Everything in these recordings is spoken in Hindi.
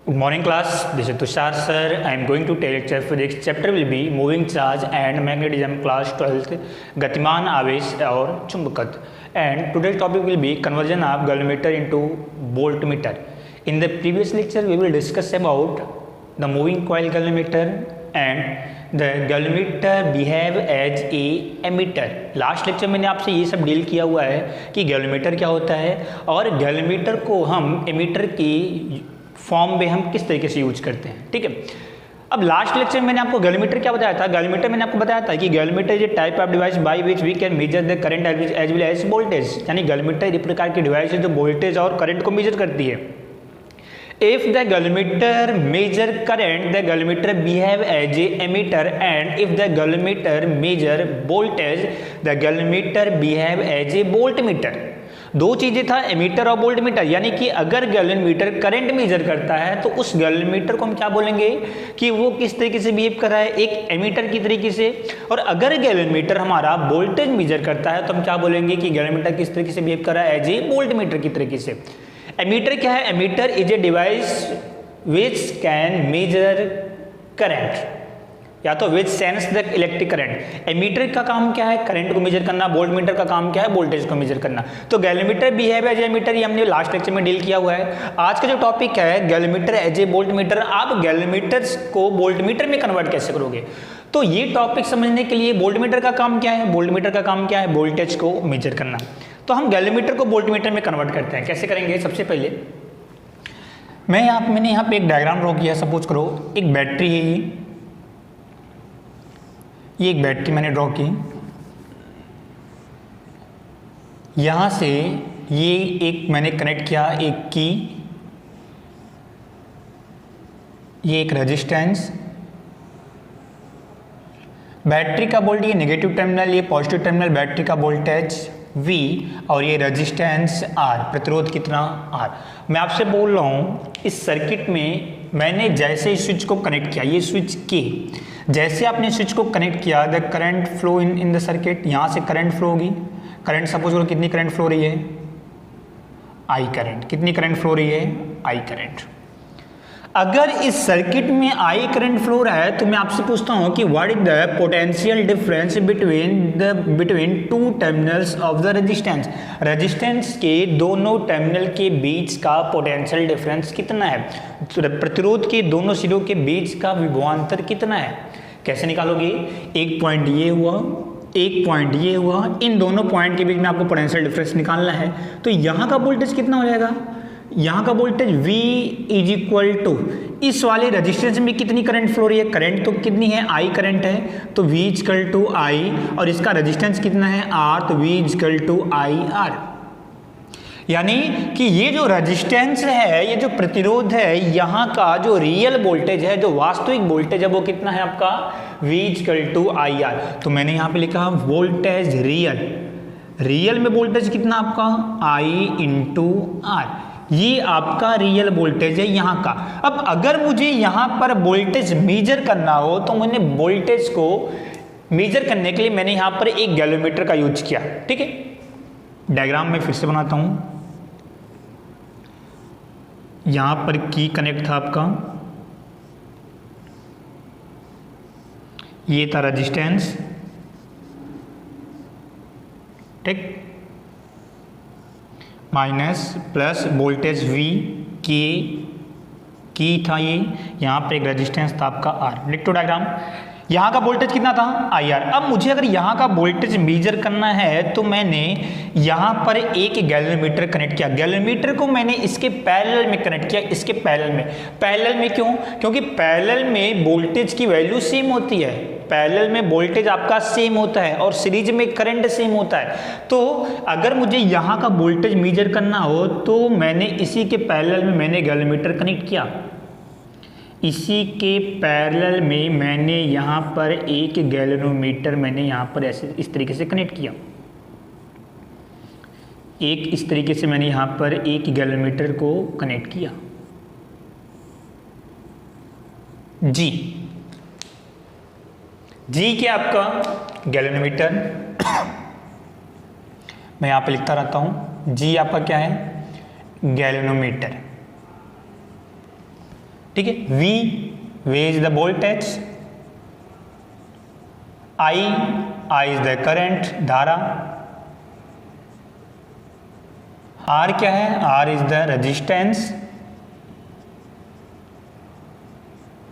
Good morning class, this is Tushar sir. I am going to tell lecture physics. Chapter will be moving charge and magnetism, class 12th, गतिमान आवेश और चुंबकत्व. And today's topic will be conversion of galvanometer into voltmeter. In the previous lecture we will discuss about the moving coil galvanometer and the galvanometer behave as a emitter. Last lecture मैंने आपसे ये सब डील किया हुआ है कि गैल्वेनोमीटर क्या होता है और गैल्वेनोमीटर को हम एमिटर की फॉर्म में हम किस तरीके से यूज करते हैं. ठीक है. अब लास्ट लेक्चर में मैंने आपको गैल्वेनोमीटर क्या बताया था. गैल्वेनोमीटर मैंने आपको बताया था कि galvanometer is a type of device by which we can measure the current as well as voltage. यानी गैल्वेनोमीटर एक प्रकार की डिवाइस है जो वोल्टेज और करंट को मेजर करती है. If the galvanometer measure current, the galvanometer behave as a emitter, and if the galvanometer measure voltage, the galvanometer behave as a voltmeter. दो चीजें था, एमीटर और वोल्टमीटर. यानी कि अगर गैल्वेनोमीटर करंट मेजर करता है तो उस गैल्वेनोमीटर को हम क्या बोलेंगे कि वो किस तरीके से बिहेव कर रहा है, एक एमीटर की तरीके से. और अगर गैल्वेनोमीटर हमारा वोल्टेज मेजर करता है तो हम क्या बोलेंगे कि गैल्वेनोमीटर किस तरीके से बिहेव कर रहा है, एज ए वोल्टमीटर की तरीके से. एमीटर क्या है. Ammeter is a device which can measure current या तो which sense the electric current. Ammeter का काम क्या है, करंट को मेजर करना. वोल्टमीटर का काम क्या है, वोल्टेज को मेजर करना. तो गैल्वेनोमीटर बिहेव एज एमीटर, ये हमने लास्ट लेक्चर में डील किया हुआ है. आज का जो टॉपिक है गैल्वेनोमीटर एज ए वोल्टमीटर. आप गैल्वेनोमीटर को वोल्टमीटर में कन्वर्ट कैसे करोगे, तो ये टॉपिक समझने के लिए वोल्टमीटर का काम क्या है. वोल्टमीटर का काम क्या है, वोल्टेज को मेजर करना. तो हम गैल्वेनोमीटर को वोल्टमीटर में कन्वर्ट करते हैं. कैसे करेंगे, सबसे पहले मैंने यहाँ पे एक डायग्राम ड्रॉ किया. सपोज करो एक बैटरी है, ये एक बैटरी मैंने ड्रॉ की. यहाँ से ये एक मैंने कनेक्ट किया एक की, ये एक रेजिस्टेंस. बैटरी का वोल्टेज नेगेटिव टर्मिनल, ये पॉजिटिव टर्मिनल. बैटरी का वोल्टेज V और ये रेजिस्टेंस R, प्रतिरोध कितना R. मैं आपसे बोल रहा हूँ इस सर्किट में मैंने जैसे इस स्विच को कनेक्ट किया, ये स्विच K, जैसे आपने स्विच को कनेक्ट किया the current flow in the circuit. यहाँ से करंट फ्लो होगी. करंट सपोज करो कितनी करंट फ्लो रही है, I करंट. कितनी करंट फ्लो रही है, I करंट. अगर इस सर्किट में I करंट फ्लो रहा है तो मैं आपसे पूछता हूं कि what is the potential difference between two terminals of the resistance. Resistance के दोनों टर्मिनल के बीच का पोटेंशियल डिफरेंस कितना है, प्रतिरोध के दोनों सिरों के बीच का विभवांतर कितना है. कैसे निकालोगे, एक पॉइंट ये हुआ, एक पॉइंट ये हुआ, इन दोनों पॉइंट के बीच में आपको पोटेंशियल डिफरेंस निकालना है. तो यहाँ का वोल्टेज कितना हो जाएगा, यहाँ का voltage V is equal to इस वाले रेजिस्टेंस में कितनी करंट फ्लो रही है, करंट तो कितनी है, I करंट है, तो V is equal to I. और इसका रेजिस्टेंस कितना है, R, तो V is equal to IR. यानी कि ये जो रेजिस्टेंस है, ये जो प्रतिरोध है, यहाँ का जो रियल वोल्टेज है, जो वास्तविक वोल्टेज है, वो कितना है आपका V is equal to IR. तो मैंने यहाँ पे लिखा वोल्टेज रियल में वोल्टेज कितना आपका I इंटू R. ये आपका रियल वोल्टेज है यहाँ का. अब अगर मुझे यहाँ पर वोल्टेज मेजर करना हो तो मैंने वोल्टेज को मेजर करने के लिए मैंने यहाँ पर एक गैल्वेनोमीटर का यूज किया. ठीक है. डायग्राम में फिर से बनाता हूँ. यहाँ पर की कनेक्ट था आपका, ये था रेजिस्टेंस. ठीक, माइनस प्लस वोल्टेज V की था ये, यहाँ पर एक रेजिस्टेंस था आपका R. लिख तो डायग्राम. यहाँ का वोल्टेज कितना था, IR. अब मुझे अगर यहाँ का वोल्टेज मेजर करना है तो मैंने यहाँ पर एक गैल्वेनोमीटर कनेक्ट किया. गैल्वेनोमीटर को मैंने इसके पैरेलल में कनेक्ट किया. इसके पैरेलल में क्यों, क्योंकि पैरेलल में वोल्टेज की वैल्यू सेम होती है. पैरेलल में वोल्टेज आपका सेम होता है और सीरीज में करंट सेम होता है. तो अगर मुझे यहाँ का वोल्टेज मेजर करना हो तो मैंने इसी के पैरेलल में मैंने गैल्वेनोमीटर कनेक्ट किया. इसी के पैरेलल में मैंने यहाँ पर एक गैल्वेनोमीटर मैंने यहाँ पर ऐसे इस तरीके से कनेक्ट किया. एक इस तरीके से मैंने यहाँ पर एक गैल्वेनोमीटर को कनेक्ट किया. जी क्या आपका गैल्वेनोमीटर. मैं यहाँ पे लिखता रहता हूँ. जी आपका क्या है, गैल्वेनोमीटर. ठीक है। V is the voltage, I is the current, धारा, R क्या है, R इज द रेजिस्टेंस,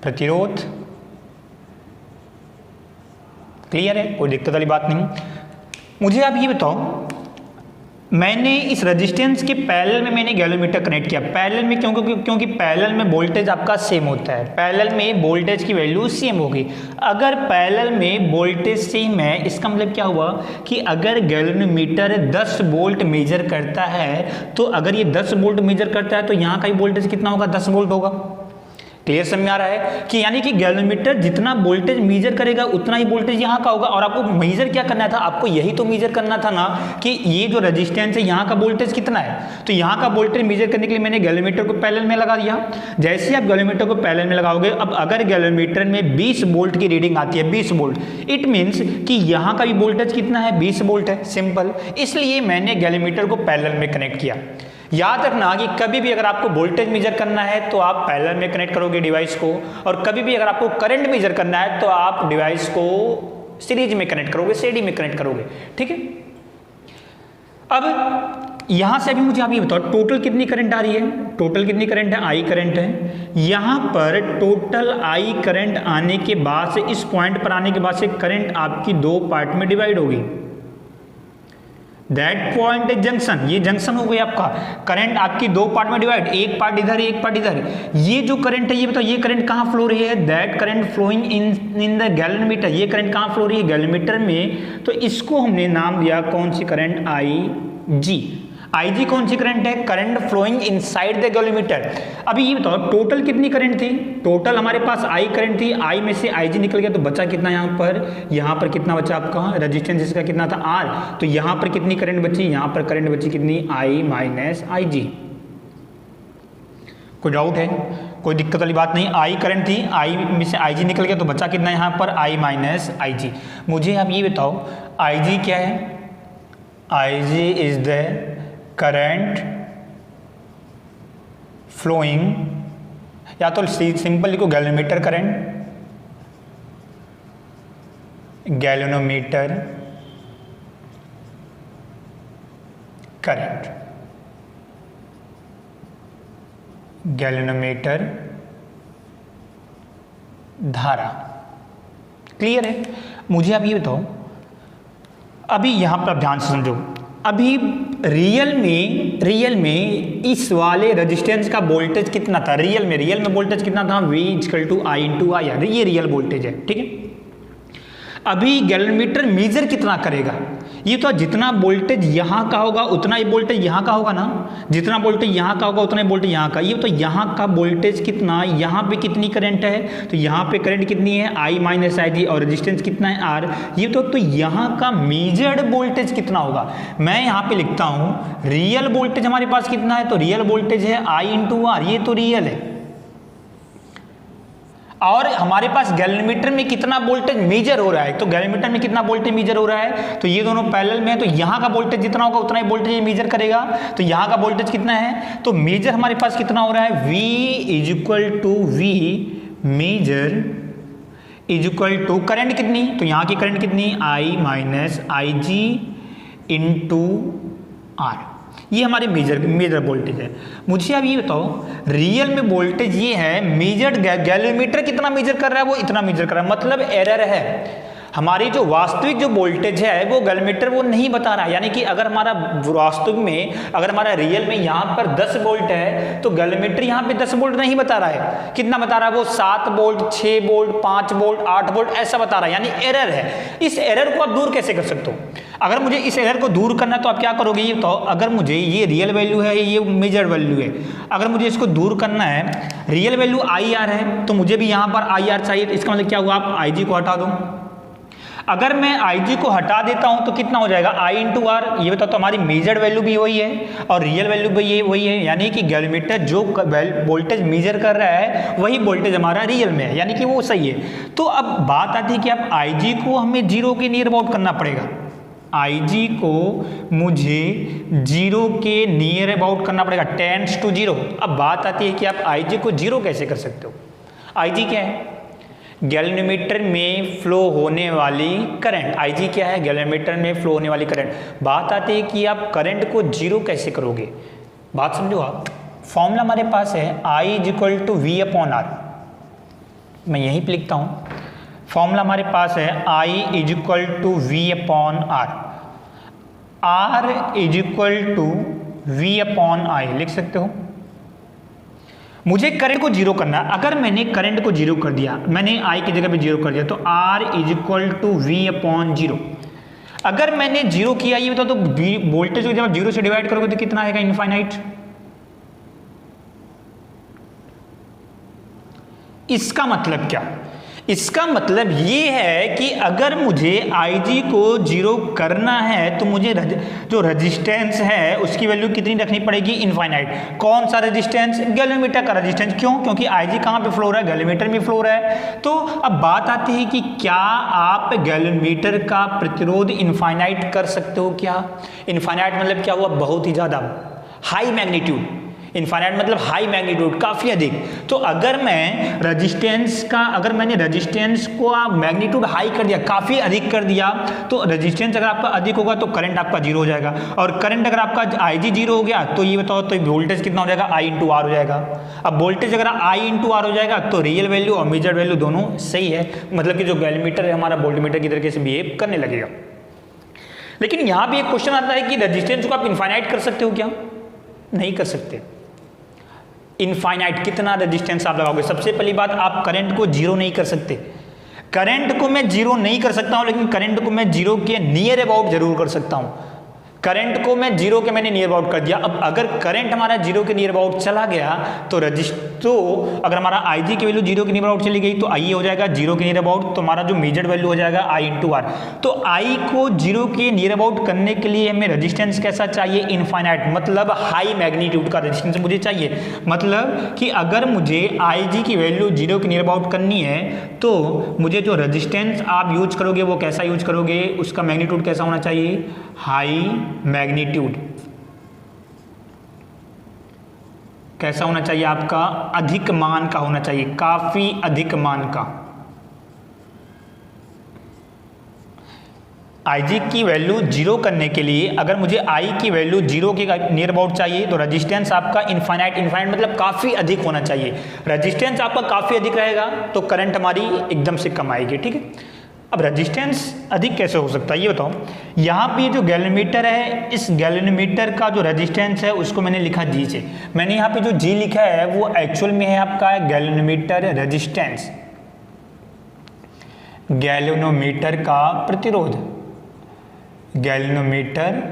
प्रतिरोध। क्लियर है, कोई दिक्कत वाली बात नहीं। मुझे आप ये बताओ, मैंने इस रेजिस्टेंस के पैरेलल में मैंने गैल्वेमीटर कनेक्ट किया। पैरेलल में क्योंकि पैरेलल में वोल्टेज आपका सेम होता है, पैरेलल में वोल्टेज की वैल्यू सेम होगी। अगर पैरेलल में वोल्टेज सेम है, इसका मतलब क्या हुआ कि अगर गैल्वेमीटर 10 वोल्ट मेजर करता है, तो अगर ये 10 वोल्ट मेजर करता है तो यहाँ का ही वोल्टेज कितना होगा, 10 वोल्ट होगा। क्लियर समझ में आ रहा है कि यानी कि गैल्वेमीटर जितना वोल्टेज मेजर करेगा उतना ही वोल्टेज यहाँ का होगा। और आपको मेजर क्या करना था, आपको यही तो मेजर करना था ना कि ये जो रेजिस्टेंस है यहाँ का वोल्टेज कितना है। तो यहाँ का वोल्टेज मेजर करने के लिए मैंने गैल्वेमीटर को पैरेलल में लगा दिया। जैसे ही आप गैल्वेमीटर को पैरेलल में लगाओगे, अब अगर गैल्वेमीटर में 20 वोल्ट की रीडिंग आती है, 20 वोल्ट, इट मीन्स कि यहाँ का भी वोल्टेज कितना है, 20 वोल्ट है, सिंपल। इसलिए मैंने गैल्वेमीटर को पैरेलल में कनेक्ट किया। याद रखना कि कभी भी अगर आपको वोल्टेज मेजर करना है तो आप पैरेलल में कनेक्ट करोगे डिवाइस को, और कभी भी अगर आपको करंट मेजर करना है तो आप डिवाइस को सीरीज में कनेक्ट करोगे, सीडी में कनेक्ट करोगे। ठीक है। अब यहां से अभी मुझे आप ये बताओ, टोटल कितनी करंट आ रही है, टोटल कितनी करंट है, आई करंट है। यहां पर टोटल आई करंट आने के बाद से, इस पॉइंट पर आने के बाद से करंट आपकी 2 पार्ट में डिवाइड होगी। दैट पॉइंट इज जंक्शन, ये जंक्शन हो गई आपका। करंट आपकी 2 पार्ट में डिवाइड, एक पार्ट इधर, एक पार्ट इधर। ये जो करंट है, ये बताओ ये करंट कहाँ फ्लो रही है, that current flowing in the galvanometer. ये करंट कहाँ फ्लो रही है, गैल्वेमीटर में। तो इसको हमने नाम दिया कौन सी करंट, IG। IG कौन सी करंट है, करंट फ्लोइंग इनसाइड द गैल्वेमीटर। अभी ये बताओ टोटल कितनी करंट थी, टोटल हमारे पास I करंट थी, I में से IG निकल गया तो बचा कितना, यहाँ पर कितना बचा आपका, रेजिस्टेंस इसका कितना था, R। तो यहाँ पर कितनी करंट बची, यहाँ पर करंट बची कितनी, I माइनस IG। कोई डाउट है, कोई दिक्कत वाली बात नहीं। I करंट थी, I में से IG निकल गया तो बचा कितना यहाँ पर, I माइनस IG। मुझे आप ये बताओ IG क्या है, IG is the current flowing, या तो सिंपल लिखो galvanometer current, galvanometer current, galvanometer धारा। क्लियर है। मुझे आप ये बताओ, अभी यहां पर आप ध्यान से समझो, अभी रियल में इस वाले रेजिस्टेंस का वोल्टेज कितना था, रियल में वोल्टेज कितना था, V = I/R। ये रियल वोल्टेज है। ठीक है। अभी गैल्वेमीटर मेजर कितना करेगा, ये तो जितना वोल्टेज यहाँ का होगा उतना ही वोल्टेज यहाँ का होगा ना, जितना वोल्टेज यहाँ का होगा उतना ही वोल्टेज यहाँ का। ये तो यहाँ का वोल्टेज कितना, यहाँ पे कितनी करंट है, तो यहाँ पे करंट कितनी है, I माइनस IG, और रेजिस्टेंस कितना है, R। ये तो यहाँ का मेजर्ड वोल्टेज कितना होगा। मैं यहाँ पे लिखता हूँ रियल वोल्टेज हमारे पास कितना है, तो रियल वोल्टेज है I/R, ये तो रियल है। और हमारे पास गैल्वेमीटर में कितना वोल्टेज मेजर हो रहा है, तो गैल्वेमीटर में कितना वोल्टेज मेजर हो रहा है, तो ये दोनों पैरेलल में है, तो यहाँ का वोल्टेज जितना होगा उतना ही वोल्टेज मेजर करेगा। तो यहाँ का वोल्टेज कितना है, तो मेजर हमारे पास कितना हो रहा है, V = V मेजर = करंट कितनी, तो यहाँ की करंट कितनी, I माइनस IG × R। ये हमारे मेजर वोल्टेज है। मुझे अब ये बताओ, रियल में वोल्टेज ये है, मेजर्ड गैल्वेमीटर कितना मेजर कर रहा है, वो इतना मेजर कर रहा है, मतलब एरर है। हमारी जो वास्तविक जो वोल्टेज है वो गैल्वेमीटर वो नहीं बता रहा है। यानी कि अगर हमारा वास्तविक में, अगर हमारा रियल में यहाँ पर 10 वोल्ट है तो गैल्वेमीटर यहाँ पे 10 वोल्ट नहीं बता रहा है। कितना बता रहा है वो, 7 वोल्ट, 6 वोल्ट, 5 वोल्ट, 8 वोल्ट ऐसा बता रहा है, यानी एरर है। इस एरर को आप दूर कैसे कर सकते हो, अगर मुझे इस एरर को दूर करना है तो आप क्या करोगे, ये बताओ, अगर मुझे ये रियल वैल्यू है, ये मेजर वैल्यू है, अगर मुझे इसको दूर करना है, रियल वैल्यू IR है तो मुझे भी यहाँ पर IR चाहिए, तो इसका मतलब क्या हुआ, आप IG को हटा दो। अगर मैं IG को हटा देता हूं तो कितना हो जाएगा, I/R। ये बताओ, तो हमारी मेजर्ड वैल्यू भी वही है और रियल वैल्यू भी वही है, यानी कि गैल्वेमीटर जो वोल्टेज मेजर कर रहा है वही वोल्टेज हमारा रियल में है, यानी कि वो सही है। तो अब बात आती है कि अब IG को हमें 0 के नियर अबाउट करना पड़ेगा। IG को मुझे 0 के नियर अबाउट करना पड़ेगा, टेंड्स टू 0। अब बात आती है कि आप IG को 0 कैसे कर सकते हो। IG क्या है? गैल्वेनोमीटर में फ्लो होने वाली करंट। IG क्या है? गैल्वेनोमीटर में फ्लो होने वाली करंट। बात आती है कि आप करंट को 0 कैसे करोगे। बात समझो आप। फॉर्मूला हमारे पास है I = V/R। मैं यहीं पे लिखता हूँ, फॉर्मूला हमारे पास है I = V/R। R = V/I लिख सकते हो। मुझे करंट को 0 करना है। अगर मैंने करंट को 0 कर दिया, मैंने I की जगह पे 0 कर दिया, तो R = V/0। अगर मैंने 0 किया, ये बताओ तो वोल्टेज को जब आप 0 से डिवाइड करोगे तो कितना आएगा? इनफाइनाइट। इसका मतलब क्या? इसका मतलब ये है कि अगर मुझे IG को 0 करना है तो मुझे जो रेजिस्टेंस है उसकी वैल्यू कितनी रखनी पड़ेगी? इनफाइनाइट। कौन सा रेजिस्टेंस? गैल्वेनोमीटर का रेजिस्टेंस। क्यों? क्योंकि IG कहाँ पे फ्लो हो रहा है? गैल्वेनोमीटर में फ्लो हो रहा है। तो अब बात आती है कि क्या आप गैल्वेनोमीटर का प्रतिरोध इनफाइनाइट कर सकते हो? क्या इनफाइनाइट मतलब क्या हुआ? बहुत ही ज्यादा हाई मैग्नीट्यूड। इनफाइनाइट मतलब हाई मैग्नीट्यूड, काफी अधिक। तो अगर मैं मैंने रेजिस्टेंस को मैग्नीट्यूड हाई कर दिया, काफी अधिक कर दिया, तो रेजिस्टेंस अगर आपका अधिक होगा तो करंट आपका 0 हो जाएगा। और करंट अगर आपका IG 0 हो गया तो ये बताओ तो वोल्टेज कितना हो जाएगा? I × R हो जाएगा। अब वोल्टेज अगर I × R हो जाएगा तो रियल वैल्यू और मेजर वैल्यू दोनों सही है, मतलब कि जो गैल्वेनोमीटर है हमारा वोल्टमीटर की तरीके से बिहेव करने लगेगा। लेकिन यहां भी एक क्वेश्चन आता है कि रेजिस्टेंस को आप इनफाइनाइट कर सकते हो क्या? नहीं कर सकते। इनफाइनाइट कितना रेजिस्टेंस आप लगाओगे? सबसे पहली बात, आप करंट को 0 नहीं कर सकते। करंट को मैं 0 नहीं कर सकता हूं, लेकिन करंट को मैं 0 के नियर अबाउट जरूर कर सकता हूं। करंट को मैं 0 के मैंने नियर अबाउट कर दिया। अब अगर करंट हमारा 0 के नियर अबाउट चला गया तो अगर हमारा IG की वैल्यू 0 के नियर अबाउट चली गई तो I हो जाएगा 0 के नियर अबाउट, तो हमारा जो मेजर्ड वैल्यू हो जाएगा I × R। तो I को 0 के नियर अबाउट करने के लिए हमें रेजिस्टेंस कैसा चाहिए? इनफाइनाइट, मतलब हाई मैग्नीट्यूड का रेजिस्टेंस मुझे चाहिए। मतलब कि अगर मुझे IG की वैल्यू 0 के नियर अबाउट करनी है तो मुझे जो रेजिस्टेंस आप यूज करोगे वो कैसा यूज करोगे? उसका मैग्नीट्यूड कैसा होना चाहिए? High magnitude. कैसा होना चाहिए आपका? अधिक मान का होना चाहिए, काफी अधिक मान का। IG की वैल्यू 0 करने के लिए अगर मुझे I की वैल्यू 0 के नियर अबाउट चाहिए तो रेजिस्टेंस आपका इनफाइनाइट मतलब काफी अधिक होना चाहिए। रेजिस्टेंस आपका काफी अधिक रहेगा तो करंट हमारी एकदम से कम आएगी। ठीक है। अब रेजिस्टेंस अधिक कैसे हो सकता है ये बताओ। यहाँ पे जो गैल्वेनोमीटर है, इस गैल्वेनोमीटर का जो रेजिस्टेंस है उसको मैंने लिखा G से। मैंने यहाँ पे जो G लिखा है वो एक्चुअल में है आपका गैल्वेनोमीटर रेजिस्टेंस, गैल्वेनोमीटर का प्रतिरोध, गैल्वेनोमीटर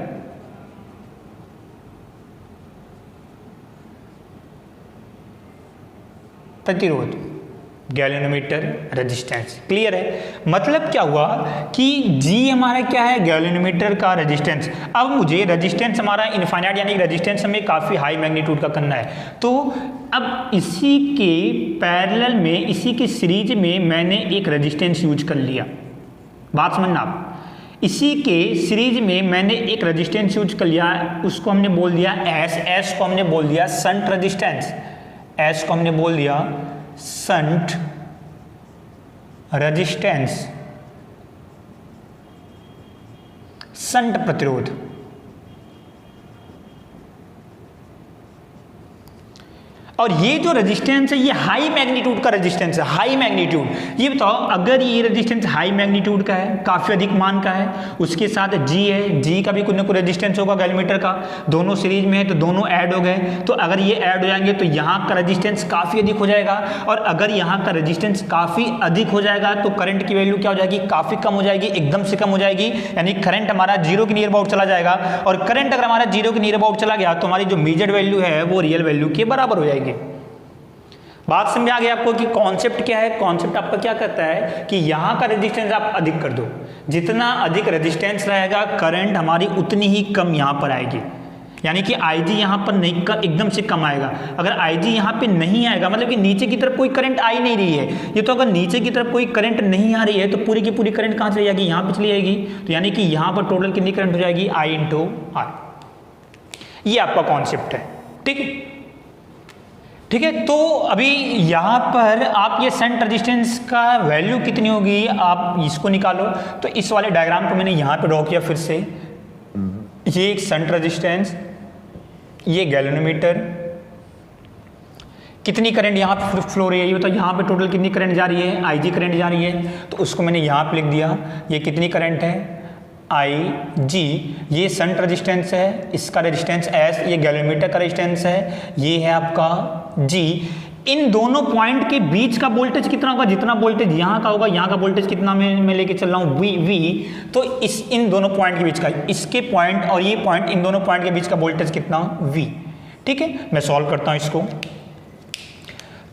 प्रतिरोध, गैल्वेनोमीटर रेजिस्टेंस। क्लियर है? मतलब क्या हुआ कि G हमारा क्या है? गैल्वेनोमीटर का रेजिस्टेंस। अब मुझे रेजिस्टेंस हमारा इनफाइनाइट यानी रेजिस्टेंस हमें काफी हाई मैग्नीट्यूड का करना है। तो अब इसी के पैरेलल में, इसी की सीरीज में मैंने एक रेजिस्टेंस यूज कर लिया। बात समझना आप। इसी के सीरीज में मैंने एक रेजिस्टेंस यूज कर लिया, उसको हमने बोल दिया S को हमने बोल दिया शंट रेजिस्टेंस, S को हमने बोल दिया शंट रेजिस्टेंस, शंट प्रतिरोध। और ये जो रेजिस्टेंस है ये हाई मैग्नीट्यूड का रेजिस्टेंस है, हाई मैग्नीट्यूड। ये बताओ अगर ये रेजिस्टेंस हाई मैग्नीट्यूड का है, काफी अधिक मान का है, उसके साथ G है, G का भी कोई ना कोई रेजिस्टेंस होगा गैल्वेनोमीटर का, दोनों सीरीज में है तो दोनों ऐड हो गए। तो अगर ये ऐड हो जाएंगे तो यहाँ का रेजिस्टेंस काफी अधिक हो जाएगा, और अगर यहाँ का रेजिस्टेंस काफी अधिक हो जाएगा तो करंट की वैल्यू क्या हो जाएगी? काफी कम हो जाएगी, एकदम से कम हो जाएगी। यानी करंट हमारा 0 के नियर अबाउट चला जाएगा, और करंट अगर हमारा 0 के नियर अबाउट चला गया तो हमारी जो मेजर्ड वैल्यू है वो रियल वैल्यू के बराबर हो जाएगी। बात समझ आ गई आपको कि कॉन्सेप्ट क्या है? कॉन्सेप्ट आपका क्या कहता है कि यहाँ का रेजिस्टेंस आप अधिक कर दो, जितना अधिक रेजिस्टेंस रहेगा करंट हमारी उतनी ही कम यहाँ पर आएगी। यानी कि IG यहाँ पर नहीं एकदम से कम आएगा। अगर IG यहाँ पे नहीं आएगा मतलब कि नीचे की तरफ कोई करंट आ ही नहीं रही है, ये तो अगर नीचे की तरफ कोई करंट नहीं आ रही है तो पूरी की पूरी करंट कहाँ चली जाएगी, यहाँ पे चली जाएगी। तो यानी कि यहाँ पर टोटल कितनी करंट हो जाएगी, I × R। ये आपका कॉन्सेप्ट है, ठीक है। ठीक है, तो अभी यहाँ पर आप ये शंट रेजिस्टेंस का वैल्यू कितनी होगी आप इसको निकालो। तो इस वाले डायग्राम को मैंने यहाँ पे ड्रॉ किया फिर से। ये एक शंट रेजिस्टेंस, ये गैल्वेनोमीटर, कितनी करंट यहाँ पे फ्लो रही है ये, तो यहाँ पे टोटल कितनी करंट जा रही है, IG करंट जा रही है। तो उसको मैंने यहाँ पे लिख दिया, ये कितनी करंट है, IG। ये शंट रेजिस्टेंस है, इसका रेजिस्टेंस S, ये गैल्वेनोमीटर का रेजिस्टेंस है, ये है आपका G। इन दोनों पॉइंट के बीच का वोल्टेज कितना होगा, जितना वोल्टेज यहाँ का होगा, यहाँ का वोल्टेज कितना मैं लेके चल रहा हूँ V। तो इन दोनों पॉइंट के बीच का, इसके पॉइंट और ये पॉइंट, इन दोनों पॉइंट के बीच का वोल्टेज कितना, V। ठीक है, मैं सॉल्व करता हूँ इसको।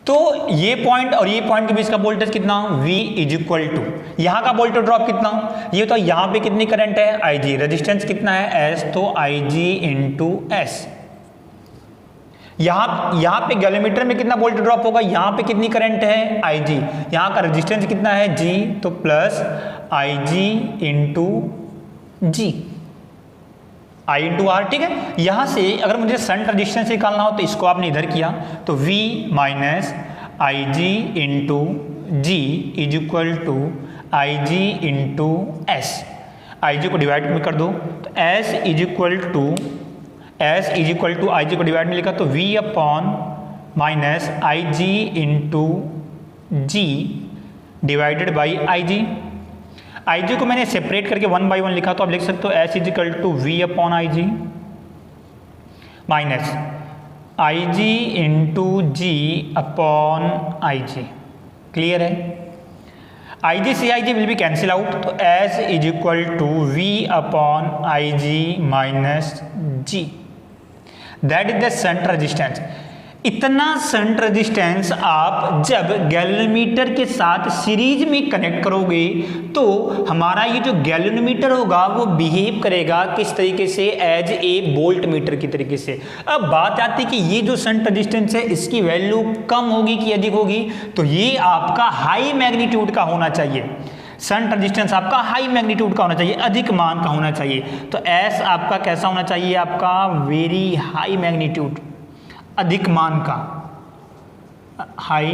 तो ये पॉइंट और ये पॉइंट के बीच का वोल्टेज कितना, V = यहाँ का वोल्टेज ड्रॉप कितना, ये तो यहाँ पे कितनी करंट है, IG, रेजिस्टेंस कितना है S, तो IG × S। यहाँ पे गैल्वेनोमीटर में कितना वोल्टेज ड्रॉप होगा, यहाँ पे कितनी करंट है, IG, यहाँ का रेजिस्टेंस कितना है, G, तो plus IG × G, I × R। ठीक है, यहाँ से अगर मुझे शंट रेजिस्टेंस निकालना हो तो इसको आपने इधर किया, तो V - IG × G = IG × S। IG को डिवाइड में कर दो, तो S IG को डिवाइड में लिखा, तो V - IG × G divided by IG को मैंने सेपरेट करके 1 by 1 लिखा, तो आप लिख सकते हो S = V / IG minus IG × G / IG। Clear है, IG से IG will be cancel out, तो S = V / IG - G, that is the shunt resistance. इतना शंट रेजिस्टेंस आप जब गैल्वेनोमीटर के साथ सीरीज में कनेक्ट करोगे तो हमारा ये जो गैल्वेनोमीटर होगा वो बिहेव करेगा किस तरीके से, एज ए वोल्ट मीटर की तरीके से। अब बात आती है कि ये जो शंट रेजिस्टेंस है इसकी वैल्यू कम होगी कि अधिक होगी, तो ये आपका हाई मैग्नीट्यूड का होना चाहिए। शंट रेजिस्टेंस आपका हाई मैग्नीट्यूड का होना चाहिए, अधिक मान का होना चाहिए। तो S आपका कैसा होना चाहिए, आपका वेरी हाई मैग्नीट्यूड, अधिक मान का, हाई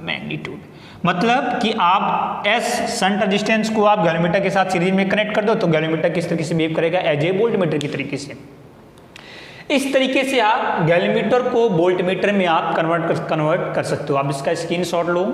मैग्नीट्यूड। मतलब कि आप S शंट रेजिस्टेंस को आप गैल्वेनोमीटर के साथ सीरीज में कनेक्ट कर दो तो गैल्वेनोमीटर किस तरीके से बिहेव करेगा, एज ए वोल्टमीटर की तरीके से। इस तरीके से आप गैल्वेनोमीटर को वोल्टमीटर में आप कन्वर्ट कर सकते हो। आप इसका स्क्रीनशॉट लो,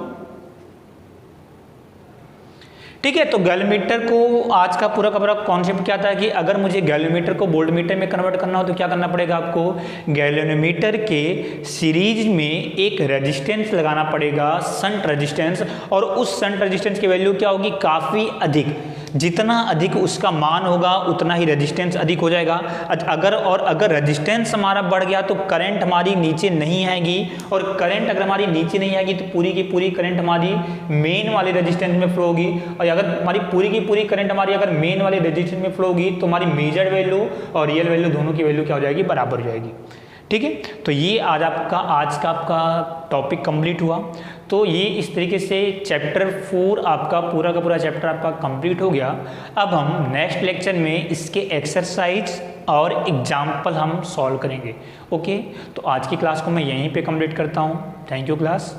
ठीक है। तो गैल्वेनोमीटर को आज का पूरा कॉन्सेप्ट क्या था कि अगर मुझे गैल्वेनोमीटर को वोल्टमीटर में कन्वर्ट करना हो तो क्या करना पड़ेगा आपको, गैल्वेनोमीटर के सीरीज में एक रेजिस्टेंस लगाना पड़ेगा, शंट रेजिस्टेंस, और उस शंट रेजिस्टेंस की वैल्यू क्या होगी, काफ़ी अधिक। जितना अधिक उसका मान होगा उतना ही रेजिस्टेंस अधिक हो जाएगा। अगर रेजिस्टेंस हमारा बढ़ गया तो करंट हमारी नीचे नहीं आएगी, और करंट अगर हमारी नीचे नहीं आएगी तो पूरी की पूरी करंट हमारी मेन वाले रेजिस्टेंस में फ्लो होगी। और अगर हमारी पूरी की पूरी करंट हमारी अगर मेन वाले रेजिस्टेंस में फ्लो होगी तो हमारी मेजर्ड वैल्यू और रियल वैल्यू दोनों की वैल्यू क्या हो जाएगी, बराबर हो जाएगी। ठीक है, तो ये आज का आपका टॉपिक कंप्लीट हुआ। तो ये इस तरीके से चैप्टर 4 आपका पूरा का पूरा चैप्टर आपका कंप्लीट हो गया। अब हम नेक्स्ट लेक्चर में इसके एक्सरसाइज और एग्जाम्पल हम सॉल्व करेंगे। ओके, तो आज की क्लास को मैं यहीं पे कंप्लीट करता हूँ। Thank you class.